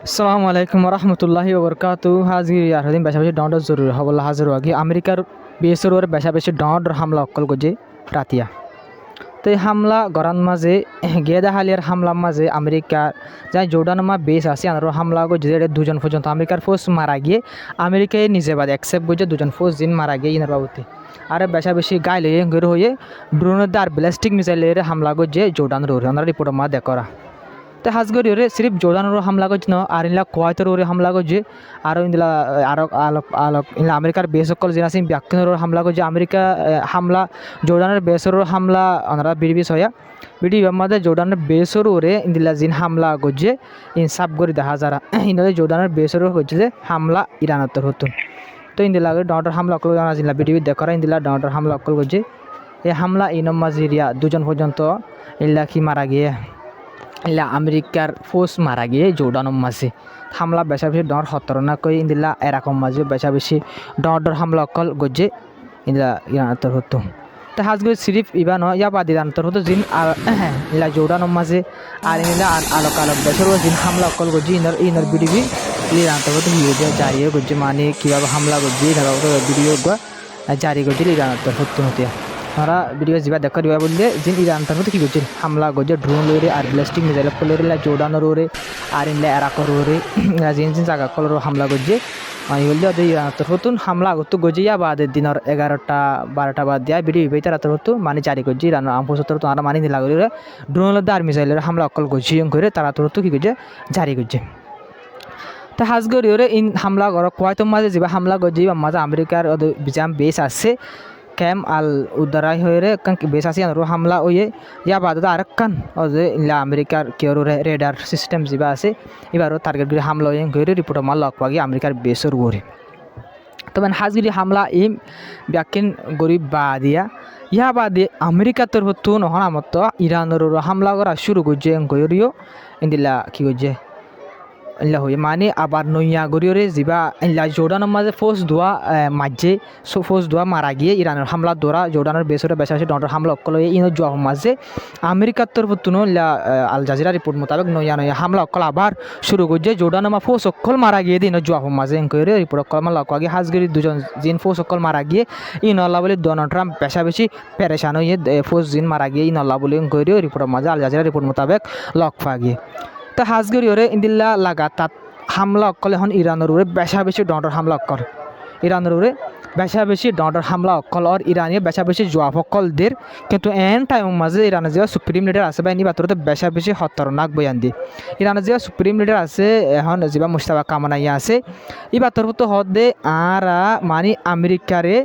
আসসালামু আলাইকুম রহমতুল্লাহি ওবরকাতু হাজির ইয়ার হদিন বেশা বেশি ডন্ডর জরুরি হবল হাজির আগে আমেরিকার বিএসর ওর বেশা বেশি ডন্ডর হামলা অকল গজে রাতিয়া তো এই হামলা গরান মাঝে গেদা হালিয়ার হামলার মাঝে আমেরিকার যাই জোর্ডানমা বেস আছে আর হামলা গজে দুজন পর্যন্ত আমেরিকার ফোর্স মারা গিয়ে আমেরিকায় নিজে বাদ অ্যাকসেপ্ট গজে দুজন ফোর্স দিন মারা গিয়ে ইনার বাবুতে আর বেশা বেশি গাইলে গের হয়ে ড্রোনের আর ব্যালিস্টিক মিসাইলের হামলা গজে জোর্ডান রোরে আমরা রিপোর্ট মা দেখরা তো হাজগরি ওরে সিরিফ জোর্ডানোর হামলা করছে না আর ইনলা কোয়াইতের ওরে হামলা করছে আর ইনলা আরক আলোক আলোক ইনলা আমেরিকার বেস সকল যে আছে ব্যাকিনের হামলা করছে আমেরিকা হামলা জোর্ডানের বেসর হামলা ওনারা বিড়বিস হয়া বিডি মধ্যে জোর্ডানের বেসর ওরে ইনলা জিন হামলা করছে ইন সাব করে দেখা যারা ইনলে জোর্ডানের বেসর করছে যে হামলা ইরানতর হতো তো ইনদিলা ডর হামলা অকল জিলা বিডিবি দেখরা ইনদিলা ডর হামলা অকল করছে এই হামলা ইনম্মা জিরিয়া দুজন পর্যন্ত ইল্লা কি মারা গিয়ে ইলা আমেরিকার ফোর্স মারা গিয়ে জোর্ডানের মাঝে হামলা বেশা বেশি ডর খতরনাক কই ইন্দিলা এরকম মাঝে বেশা বেশি ডর হামলা অকল গজে ইন্দিলা ইরানতর হতো তা হাজগুলো সিরিফ ইবা নয় ইয়া বাদ ইরানতর হতো জিন আর ইলা জোর্ডানের মাঝে আর ইলা আলোক আলোক বেশর জিন হামলা অকল গজে ইনার বিডিবি ইরানতর হতো ভিডিও জারি গজে মানে কীভাবে হামলা গজে ইনার ভিডিও জারি গজে ইরানতর হতো হতে তারা ভিডিও যা দেখা দিবা বললে জিন ইরানটার মধ্যে কী করছে হামলা করছে ড্রোন লড়ে আর ব্লাস্টিং মিসাইল কলরে জোর্ডানোর ওরে আর ইনলে এরাকর ওরে জিন জিন জায়গা কলর হামলা করছে আমি বললে ওদের ইরানতর হতুন হামলা করতো গজিয়া বাদের দিনের 11টা 12টা বাদ দিয়া ভিডিও বিবাহিত রাতের হতো মানে জারি করছে ইরান আমপসত্তর তো আর মানি নিলা করে ড্রোন লড়ে আর মিসাইলের হামলা অকল করছে করে তারা তোর হতো কী করছে জারি করছে তা হাজগরি ওরে ইন হামলা কর কোয়াইতম মাঝে যা হামলা করছে মাঝে আমেরিকার বিজাম বেস আছে ক্যাম আল উদ্দারাই হয়ে বেশ আসি আর হামলা ওয়ে ইয়া বাদ আরেকখান যে ইলা আমেরিকার কেউ রেডার সিস্টেম যা আছে এবারও টার্গেট করে হামলা হয়ে গিয়ে রিপোর্ট মাল লক পাগি আমেরিকার বেসর গড়ে তবে হাজগিরি হামলা ইম ব্যাকিন গরিব বা দিয়া ইয়া বাদে আমেরিকা তোর হতো নহন আমত ইরানের হামলা করা শুরু করছে গরিও ইন্দিলা কি করছে ইল্লা হয়ে মানে আবার নইয়া গরিয়রে যা ইল্লা জোর্ডানের মাঝে ফোর্স দোয়া মাঝে ফোর্স দোয়া মারা গিয়ে ইরানের হামলা দোরা জোর্ডানের বেসরে বেশা আসে ডর হামলা অকল হয়ে ইনো জোয়া মাঝে আমেরিকার তরফ তুনো ইল্লা আল জাজিরা রিপোর্ট মোতাবেক নইয়া হামলা অকল আবার শুরু করছে জোর্ডানের মা ফোর্স অকল মারা গিয়ে ইনো জোয়া মাঝে এনকোয়ারি রিপোর্ট অকল মালা আগে হাজগিরি দুজন জিন ফোর্স অকল মারা গিয়ে ইন আল্লাহ বলে ডোনাল্ড ট্রাম্প বেশা বেশি পেরেশান হয়ে ফোর্স জিন মারা গিয়ে ইন আল্লাহ বলে এনকোয়ারি রিপোর্টের মাঝে আল জাজিরা রিপোর্ট মোতাবেক লক পা গিয়ে তা হাজগরি ওরে ইন্দিল্লা লাগা তাত হামলা অকল এখন ইরানের উড়ে বেশা বেশি ডর হামলা অকল ইরানের উড়ে বেশা বেশি ডর হামলা অকল আর ইরানিয়ে বেশা বেশি জোয়াব অকলদের কিন্তু এন টাইম মাঝে ইরানের যে সুপ্রিম লিডার আছে বা এনি বাতরতে বেশা বেশি খতরনাক বয়ান দিয়ে ইরানের যে সুপ্রিম লিডার আছে এখন যা মুস্তাফা কামানাইয়া আছে এই বাতর হদে আর মানে আমেরিকারে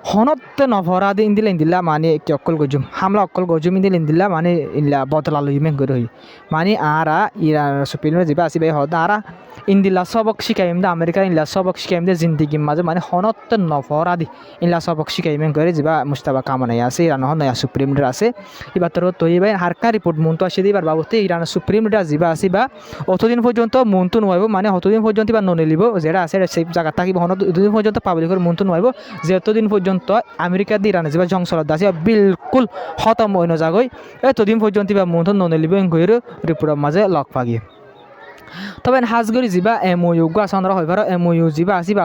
হনতে নভরাদে ইন্দিলা মানে একটি অকল গজুম হামলা অকল গজুম ইন্দিলা মানে ইল্লা বদলা লইমেন করে হই মানে আরা ইরান সুপ্রিম যা আসবে হদ আরা ইন্দিলা সবক শিখাইম দে আমেরিকা ইল্লা সবক শিখাইম দে জিন্দিগি মাঝে মানে হনতে নভরাদি ইল্লা সবক শিখাইমেন করে যা মুস্তাফা কামানাই আছে ইরান নয়া সুপ্রিম লিডার আছে এবার তোর তৈ ভাই হারকা রিপোর্ট মনতো আসে দিবার বাবতে ইরান সুপ্রিম লিডার যা আছে বা অতদিন পর্যন্ত মনতো নয় মানে অতদিন পর্যন্ত বা ননিলিব যেটা আছে সেই জায়গা থাকিব অতদিন পর্যন্ত পাবলিকের মনতো নয় যে এতদিন পর্যন্ত আমেরিকা দিয়ে ইরানে যা জংসলত আছে বিলকুল খতম হয়ে যাগৈ এতদিন পর্যন্ত বা মনতো ননিলিব এনকোয়ারি রিপোর্টের মাঝে লক পাগিয়ে তবে হাজগরি যা এমওইউ গাছরা হইবার এমওইউ যা আছে বা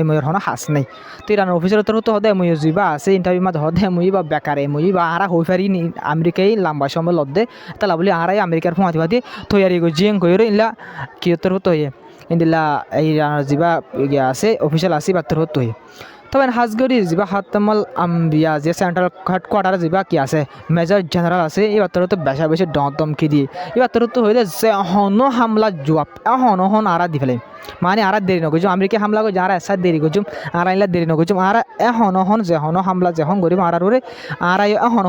এমওইউর হন হাস নাই তো ইরানের অফিসের তোর তো হদে এমওইউ যা আছে ইন্টারভিউ মাঝে হদে এমওইউ বা বেকার এমওইউ বা আরা হই পারি আমেরিকাই লম্বা সময় লদ্দে তালা বলি আরাই আমেরিকার ফুঁয়াতি ফাতি তৈয়ারি জিং কইর ইলা কি তোর হতো ইন্দিলা ইরানের যা ইয়ে আছে অফিসিয়াল আছে বা তোর হতো তবে হাজগরি যা হাতমাল আম্বিয়া যে সেন্ট্রাল হেডকোয়ার্টার যা কি আছে মেজর জেনারেল আছে এবার তোর তো বেশা বেশি দমকি দিয়ে এবার তোর তো হইলে যে হন হামলা জবাব হন আরা দি ফেলে মানে আরা দেরি নগুজুম আমেরিকা হামলা করছে আর এসা দেরি করছুম আর ইলা দেরি নগুজুম আর হন যে হন হামলা যে হন গরিব আর ওরে আর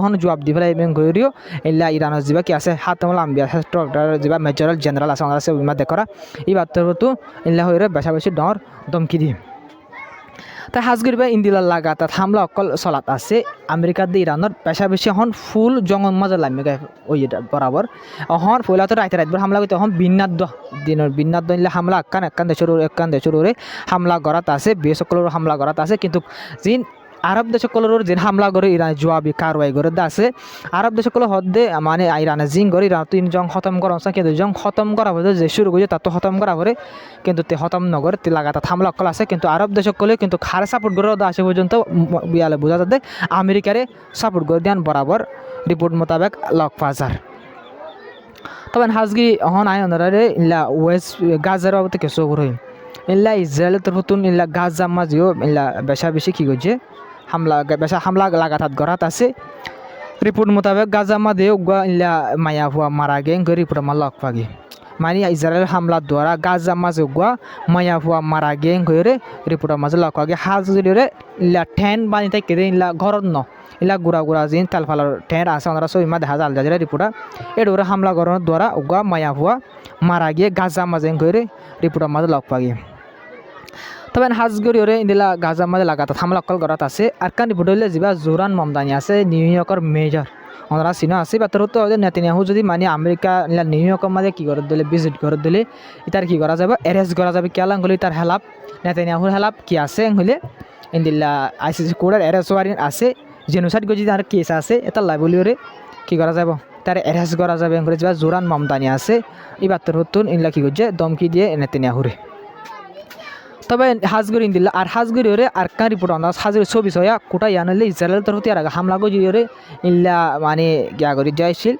হন জবাব দি ফেলে এমন গরিও ইলা ইরানের যা কি আছে হাতমাল আম্বিয়া হেডকোয়ার্টার যা মেজর জেনারেল আছে আছে দেখরা এবার তোর তো ইলা হইরে বেশা বেশি ডর দমকি দিয়ে তা হাজগির বা ইন্দিলার লাগা তাত হামলা অকল চলাত আছে আমেরিকা দিয়ে ইরানের পেশা বেশি এখন ফুল জঙ্গল মাঝে লামি গায় ওই বরাবর এখন ফুলা তো রাইতে রাতবার হামলা করতে এখন বিন্নাদ্দ দিনের বিন্নাদ্দ নিলে হামলা একান দেশের হামলা করাত আছে বেসকলের হামলা করাত আছে কিন্তু জিন আরব দেশসকলের যে হামলা করে ইরান জবাবি কারওয়াই করে আছে আরব দেশসকল হদ্দে মানে ইরানে জিং করে ইরান তিন জং খতম করা কিন্তু জং খতম করা হলে যে শুরু করছে তার তো খতম করা পরে কিন্তু তে খতম নগর তে লাগাতার হামলা অকল আছে কিন্তু আরব দেশসকলে কিন্তু খারে সাপোর্ট করে আসে পর্যন্ত বিয়ালে বোঝা যাতে আমেরিকারে সাপোর্ট করে দেন বরাবর রিপোর্ট মোতাবেক লকফাজার তবে হাজগি হন আয় অনারে ইল্লা ওয়েস্ট গাজার বাবদ কিছু হই ইল্লা ইসরায়েলের তরফতুন ইল্লা গাজা মাঝিও ইল্লা বেশা বেশি কী করছে হামলা লাগাতার গড়াত আছে রিপোর্ট মোতাবেক গাজা মাঝে উগা ইল্লা মায়া হুয়া মারা গে রিপোর্ট আমার লক পাগি মানে ইসরায়েল হামলার দ্বারা গাজা মাঝে উগা মায়া হুয়া মারা গে রিপোর্টের মাঝে লক পাগে হাজরে ইল্লা ঠেন বানি থাকে ইল্লা ঘরত ন ইলা গুড়া গুড়া জিন তালফালার ঠের আছে ওনারা সইমা দেখা যায় আল জাজিরা রিপোর্টা এডোরে হামলা করানোর দ্বারা উগা মায়া হুয়া মারা গিয়ে গাজা মাঝে রিপোর্টের মাঝে লক পাগি তবে হাজগরি ওরে ইন্দিলা গাজা মাঝে লাগাতার হামলা অকল করাত আছে আর কান রিপোর্ট হইলে যা জোরান মমদানি আছে নিউ ইয়র্কের মেজর ওনারা চিনা আছে বা তোর তো নেতানিয়াহু যদি মানে আমেরিকা নিউ ইয়র্কের মাঝে কী করে দিলে ভিজিট করে দিলে ইতার কী করা যাবে অ্যারেস্ট করা যাবে কেলাং হলে তার হেলাপ নেতানিয়াহুর হেলাপ কি আছে হলে ইন্দিলা আইসিসি কোর্টের অ্যারেস্ট ওয়ারেন্ট আছে জেনোসাইড যদি তার কেস আছে এটা লাইবলিওরে কী করা যাব তার অ্যারেস্ট করা যাবে যা জোরান মমদানি আছে এবার তোর হতুন ইনলা কী করছে দমকি দিয়ে নেতানিয়াহুরে তবে হাজগরি দিল্লা আর হাজগরি ওরে আর কান রিপোর্ট আন্দাজ হাজগরি ছবি ছয়া কোটায় আনলে ইসরায়েলের তরফ থেকে আর হামলা গজি ওরে ইল্লা মানে গিয়া করি যাইছিল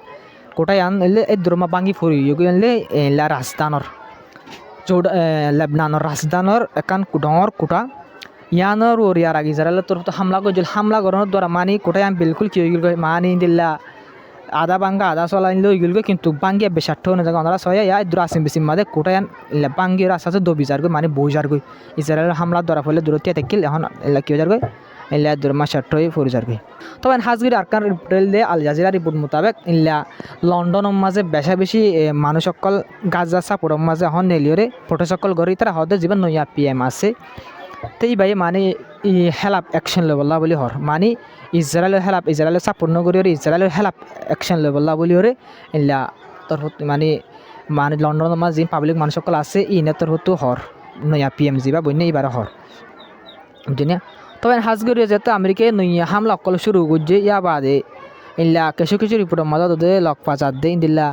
কোটায় আনলে এই দ্রমা বাঙ্গি ফুরি আনলে ইল্লা রাজস্থানর লেবনানর রাজস্থানর একান ডর কোটা ইয়ানোর ওর ইয়ার আগে ইসরায়েলের তরফ হামলা গজিল হামলা করানোর দ্বারা মানে কোটায় আমি বিলকুল কি হয়ে গেল মানে দিল্লা আদা বাঙ্গা আদা চলা আনলে হয়ে গেল কিন্তু বাঙ্গিয়া বেশার্থ হয়ে যায় ওনারা ছয়া ইয়া দূর আসিম বেশি মাঝে কোটায় বাঙ্গির আস্তে আস্তে দবি যার গই মানে বই যার গই ইসরায়েলের হামলা ধরা ফলে দূরত্বে থাকিল এখন এলা কি হয়ে যার গই এলা দূর মাসার্থ হয়ে ফুরি যার গই তবে হাজগির আরকান রিপোর্ট দিয়ে আল জাজিরা রিপোর্ট মোতাবেক ইল্লা লন্ডনের মাঝে বেশা বেশি মানুষ সকল গাজা সাপোর্টের মাঝে এখন নেলিওরে ফটো সকল গড়ি তারা হতে জীবন নয়া পিএম আছে তো এই ভাই মানে হেলাপ অ্যাকশন লেবল্লা বলি হর মানে ইসরায়েলের ইসরায়েলের সাপোর্ট নগরী ইসরায়েলের হেলাপ অ্যাকশন লেবল্লা বলি হরে ইল্লা তোর মানে মানে লন্ডনের মাঝে যে পাবলিক মানুষ সকল আছে ইনে তোর হতো হর নয়া পিএমজি বা বন্যা এবার হর বুঝলি তবে হাজগরি যেতে আমেরিকায় নয়া হামলা অকল শুরু করছে ইয়া বাদে ইল্লা কিছু কিছু রিপোর্টের মাঝে তোদের লক পাচার দে ইন্দিল্লা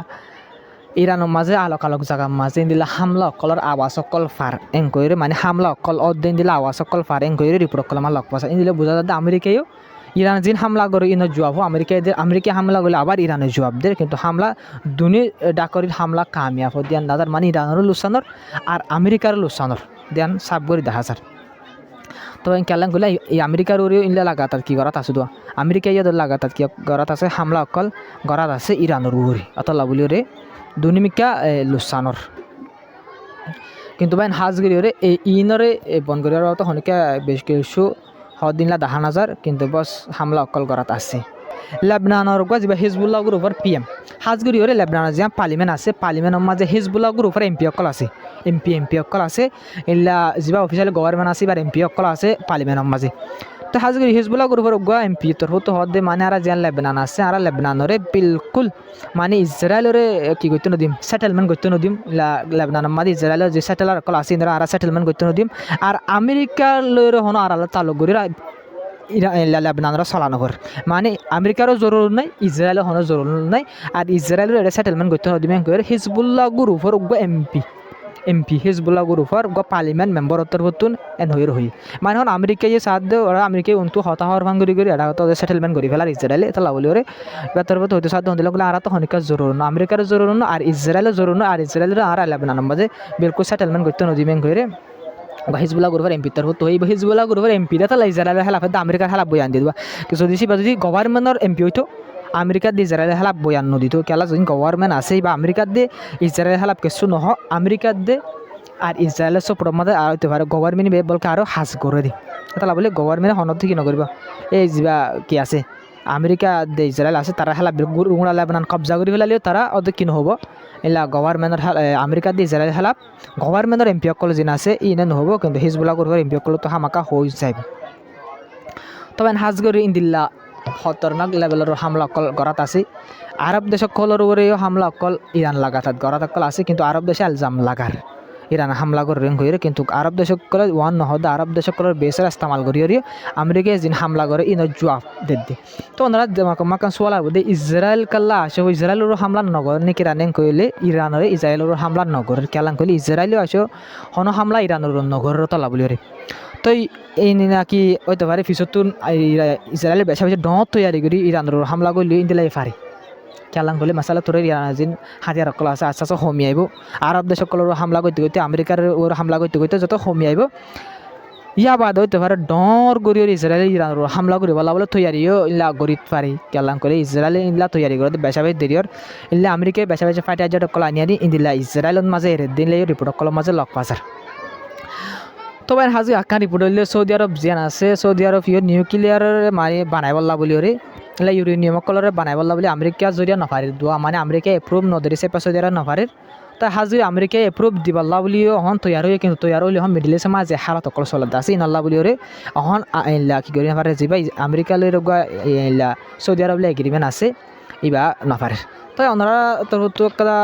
ইরানের মাঝে আলোক আলোক জায়গার মাঝে দিলা হামলা অকলর আওয়াজ অকল ফার এঙ্করে মানে হামলা অকল অর্ধেন দিলা আওয়াজ অকল ফার এঙ্করে রিপোর্ট অকল আমার লক পাশা দিলে বোঝা যাতে আমেরিকায়ও ইরান যিন হামলা করে ইনের জবাব আমেরিকা হামলা করলে আবার ইরানের জবাব দেয় কিন্তু হামলা দুনি ডাকরির হামলা কামিয়াব দিয়ান দাদার মানে ইরানেরও লুসানোর আর আমেরিকারও লুসানোর দিয়ান সাব করে দেখা যার তো কেলাং গলে এই আমেরিকার ওরিও ইনলা লাগাতার কি করাত আছে দোয়া আমেরিকা ইয়াদের লাগাতার কি করাত আছে হামলা অকল করাত আছে ইরানের উরি অতলা বলিও দুনিমিকা লুসানোর কিন্তু ভাই হাজগিরি ওরে এই ইনরে বন করিয়ার তো হনিকা বেশ কিছু হদিনলা দেখা নাজার কিন্তু বস হামলা অকল করাত আছে লেবনানের যা হিজবুল্লাহ গ্রুপের পিএম হাজগিরি ওরে লেবনানের যে পার্লিমেন্ট আছে পার্লিমেন্টের মাঝে হিজবুল্লাহ গ্রুপের এমপি অকল আছে এমপি অকল আছে এলা যা অফিসিয়াল গভর্নমেন্ট আছে এবার এমপি অকল আছে পার্লিমেন্টের মাঝে তো হাজগিরি হিজবুল্লাহ গ্রুপের এমপি তোর হতো হদে মানে আর যে লেবনান আছে আর লেবনানরে বিলকুল মানে ইসরায়েলরে কি করতে নদিম সেটেলমেন্ট করতে নদিম লেবনানের মাঝে ইসরায়েলের যে সেটেলার কল আছে ইন্দ্রা আর সেটেলমেন্ট করতে নদিম আর আমেরিকার লয়ের হনো আর তালুক করি লেবনানরা চালানো কর মানে আমেরিকারও জরুরি নাই ইসরায়েলের হনো জরুরি নাই আর ইসরায়েলের এটা সেটেলমেন্ট করতে নদিম হিজবুল্লাহ গ্রুপের এমপি হিজবুল্লাহ গ্রুপের পার্লিমেন্ট মেম্বার উত্তর হতুন এন হয়ে রহি মানে হন আমেরিকায় সাথ দে ওরা আমেরিকায় উন্তু হতাহর ভাঙ করি এটা হতো সেটেলমেন্ট করি ফেলার ইসরায়েলে এটা লাভলি ওরে বেতর হয়তো সাথে হতে লাগলে আর তো হনিকার জরুরি না আমেরিকার জরুরি না আর ইসরায়েলের জরুরি না আর ইসরায়েলের আর লেবনানের মাঝে বিলকুল সেটেলমেন্ট করতে নদীমেন করে হিজবুল্লাহ গ্রুপের এমপি তার হতো এই হিজবুল্লাহ গ্রুপের এমপি তাহলে ইসরায়েলের হেলাফে আমেরিকার হেলাপ বই আন দিয়ে দেবা যদি গভর্নমেন্টের এমপি হইতো আমেরিকার দিয়ে ইসরায়েলের হেলাপ বই আন দিত কেলা যদি গভর্নমেন্ট আছে বা আমেরিকার দিয়ে ইসরায়েলের হেলাপ কিছু নহ আমেরিকার দিয়ে আর ইসরায়েলের সপোর্টের মধ্যে আর হইতে পারে গভর্নমেন্ট বলকে আরও হাস করে দিই তাহলে বলে গভর্নমেন্ট হনত কি নকরিব এই যা কি আছে আমেরিকা দে ইসরায়েল আছে তারা হেলা গুড়া লেবনান কবজা করে ফেলালেও তারা অত কি নহব এলা গভর্নমেন্টের আমেরিকা দিয়ে ইসরায়েল হেলাপ গভর্নমেন্টের এমপি অকল যিনি আছে ইনে নহব কিন্তু হিজবুল্লাহ গ্রুপের এমপি অকল তো হামাকা হয়ে যাইব তবে হাজগরি ইন্দিল্লা খতরনাক লেভেলের হামলা অকল গড়াত আছে আরব দেশ সকলের উপরেও হামলা অকল ইরান লাগাতার গড়াত অকল আছে কিন্তু আরব দেশে আলজাম লাগার ইরান হামলা করে রেং হয়ে কিন্তু আরব দেশসকলে ওয়ান নহদ আরব দেশসকলের বেসের ইস্তেমাল করিয়ে আমেরিকায় যিন হামলা করে ইন জবাব দিদি তো ওনারা মাকান সোয়াল বুদ্ধি ইসরায়েল কাল্লা আসে ইসরায়েলের হামলা নগর নাকি ইরানে কইলে ইরানের ইসরায়েলের হামলা নগরের কেলান কইলে ইসরায়েলও আসে হন হামলা ইরানের নগরের তলা বলি তো এই নাকি হইতে পারে পিছতুন ইসরায়েলের বেশা বেশি ডট তৈরি করি ইরানের হামলা করলে ইন্দিলাই পারে কেলান করলে মাসালা তোর ইরান যিন হাতিয়ার সকল আছে আস্তে আস্তে কমি আইব আরব দেশ সকলের হামলা করতে করতে আমেরিকার ওর হামলা করতে করতে যত কমি আইব ইয়া বাদ হইতে পারে ডর গড়িয়ে ইসরায়েল ইরানের হামলা করি বলা বলে তৈয়ারিও ইলা গরিত পারি কেলান করে ইসরায়েল ইলা তৈয়ারি করে বেশা বেশি দেরিয়র ইলা আমেরিকায় বেশা বেশি ফাইট আজ কল আনিয়ে ইন্দিলা ইসরায়েলের মাঝে এর দিন রিপোর্ট কলের মাঝে লক পাচার তবে হাজি আখ্যান রিপোর্ট হইলে সৌদি আরব যেন আছে সৌদি আরব ইয়ে নিউক্লিয়ার মারি বানাই বললা বলি ওরে এলা ইউরেনিয়াম কলরে বানাই বললা বলি আমেরিকা জরিয়া নফারির দোয়া মানে আমেরিকা এপ্রুভ নদরিছে সৌদি আরব নফারির তা হাজি আমেরিকায় এপ্রুভ দিবাল্লা বলিও হন তৈয়ার হয়ে কিন্তু তৈয়ার হইলে হন মিডিল ইস্টের মাঝে হালত অকল চলত আছে ইনাল্লা বলি ওরে হন ইলা কি করি নফারে যাবা আমেরিকালে ইলা সৌদি আরব এগ্রিমেন্ট আছে ইবা নফারে তো ওনারা তরফ একটা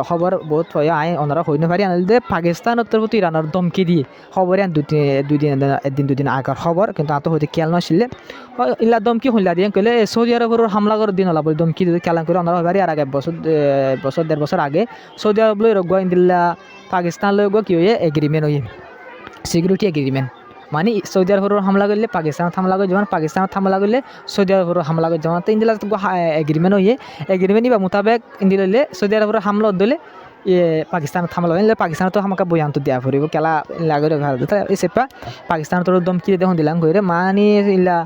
খবর বহুত হয় ওনারা হই না পারি আনলে পাকিস্তানের তরফ ইরানের ধমকি দিয়ে খবরে দুদিন আগের খবর কিন্তু আত হইতে খেয়াল নছিলে ইলা ধমকি হইলা দিয়ে কইলে সৌদি আরবের হামলা করে দিন হলা বলে ধমকি দিয়ে খেলা করে ওনারা হইবারি আর আগে বছর দেড় বছর আগে সৌদি আরব লই রগুয়া ইন্দিল্লা পাকিস্তান লই কি হয়ে এগ্রিমেন্ট হয়ে সিকিউরিটি এগ্রিমেন্ট মানে সৌদি আরবের হামলা করলে পাকিস্তানত হামলা করে যেমন পাকিস্তানত হামলা করলে সৌদি আরবের হামলা করে যেমন তো ইন্দিলা এগ্রিমেন্ট হয়ে এগ্রিমেন্ট বা মোতাবেক ইন্দিলে সৌদি আরবের হামলা দিলে পাকিস্তানত হামলা হলে পাকিস্তানত আমাকে বয়ান্ত দেওয়া ফুরিব খেলা লাগে এই সেপা পাকিস্তানত দমকি দেখুন দিলাম করে মানে ইলা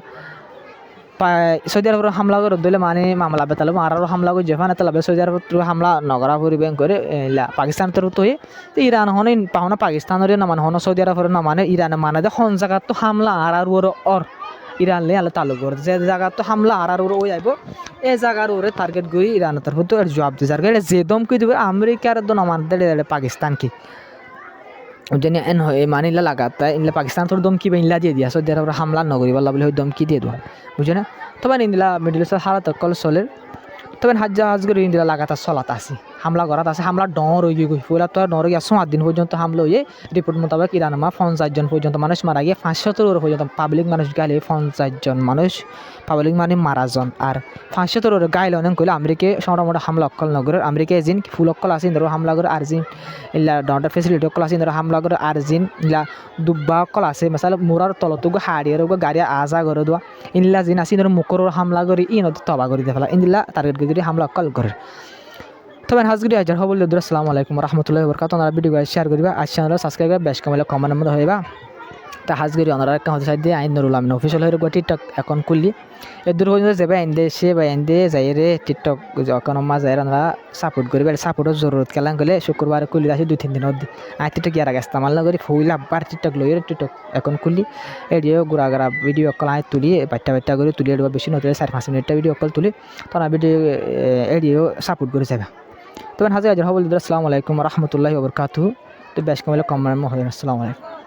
সৌদি আরবের হামলা করে দিলে মানে মামলা বেতালো আরও হামলা করে যেখানে তাহলে সৌদি আরব হামলা নগরা ফুরিবেন করে পাকিস্তান তরফ তো ইরান হনে পাহনা পাকিস্তানের না মানে হন সৌদি আরবের না মানে ইরান মানে যে হন জায়গা তো হামলা আর ওর ইরান লে আলো তালুক করে যে জায়গা তো হামলা আর ওই আইব এই জায়গার ওরে টার্গেট করি ইরানের তরফ তো জবাব দিয়ে যার যে দমকি দেবে আমেরিকার তো না মানতে পাকিস্তান কি যেনে এন হয় মানে ইলা লাগাত ইনলা পাকিস্তান তোর দমকি বা ইনলা দিয়ে দিয়া সৌদি আরবের হামলা নগরী বলা বলে দমকি দিয়ে দেওয়া বুঝে না তবে ইন্দিলা মিডিল ইস্টের হালাত কল চলের তবে হাজ করে ইন্দিলা লাগাতার চলাত আছে হামলা করাত আছে হামলা ডর হয়ে গই ফুলা তো ডর গিয়ে 7 দিন পর্যন্ত হামলা হয়ে রিপোর্ট মোতাবেক ইরান 50 জন পর্যন্ত মানুষ মারা গিয়ে 500 পর্যন্ত পাবলিক মানুষ গাইলে 50 জন মানুষ পাবলিক মানে মারা জন আর 500 গাইলে অনেক কইলে আমেরিকায় মোটামুটি হামলা অকল নগরের আমেরিকায় জিন ফুল অকল আছে ইন্দ্র হামলা করে আর্জিন ইলা ডন্টার ফেসিলিটি অকল আছে ইন্দ্র হামলা করে আর্জিন ইলা দুব্বা অকল আছে মেসাল মোরার তলতুক হাড়িয়ার গাড়ি আজা করে দেওয়া ইনলা জিন আছে ইন্দ্র মুখর হামলা করে ইনত তবা করে দিয়ে ফেলা ইন্দিলা টার্গেট করে হামলা অকল করে তবে হাজগুড়ি আজার হবল আসসালামু আলাইকুম রহমতুল্লাহি বরকাত ওনারা ভিডিও শেয়ার করিবা আর চ্যানেল সাবস্ক্রাইব বেশ কমলে কমেন্ট মধ্যে হইবা তা হাজগুড়ি ওনারা একটা হতে সাইড দিয়ে আইন নুরুল আমিন অফিসিয়াল হয়ে টিকটক অ্যাকাউন্ট খুললি এ দূর পর্যন্ত যাবে এনদে সে বা এনদে যাই রে টিকটক অ্যাকাউন্ট মাঝে ওনারা সাপোর্ট করিবে সাপোর্টের জরুরত কেলাম করলে শুক্রবার খুলি আসি 2-3 দিন আই টিকটক ইয়ার আগে ইস্তেমাল না করি ফুল আবার টিকটক লই টিকটক অ্যাকাউন্ট খুললি এডিও গুড়াগাড়া ভিডিও কল আই তুলি বাট্টা করে তুলি এবার বেশি নতুন 4-5 মিনিটটা ভিডিও কল তুলি তখন ভিডিও এডিও সাপোর্ট করে যাবে তবে হাজার হবল আসসালামু আলাইকুম রহমতুল্লাহি ওয়া বারাকাতুহু তো বেশ কমলে কমেন্ট হয় আসসালামু আলাইকুম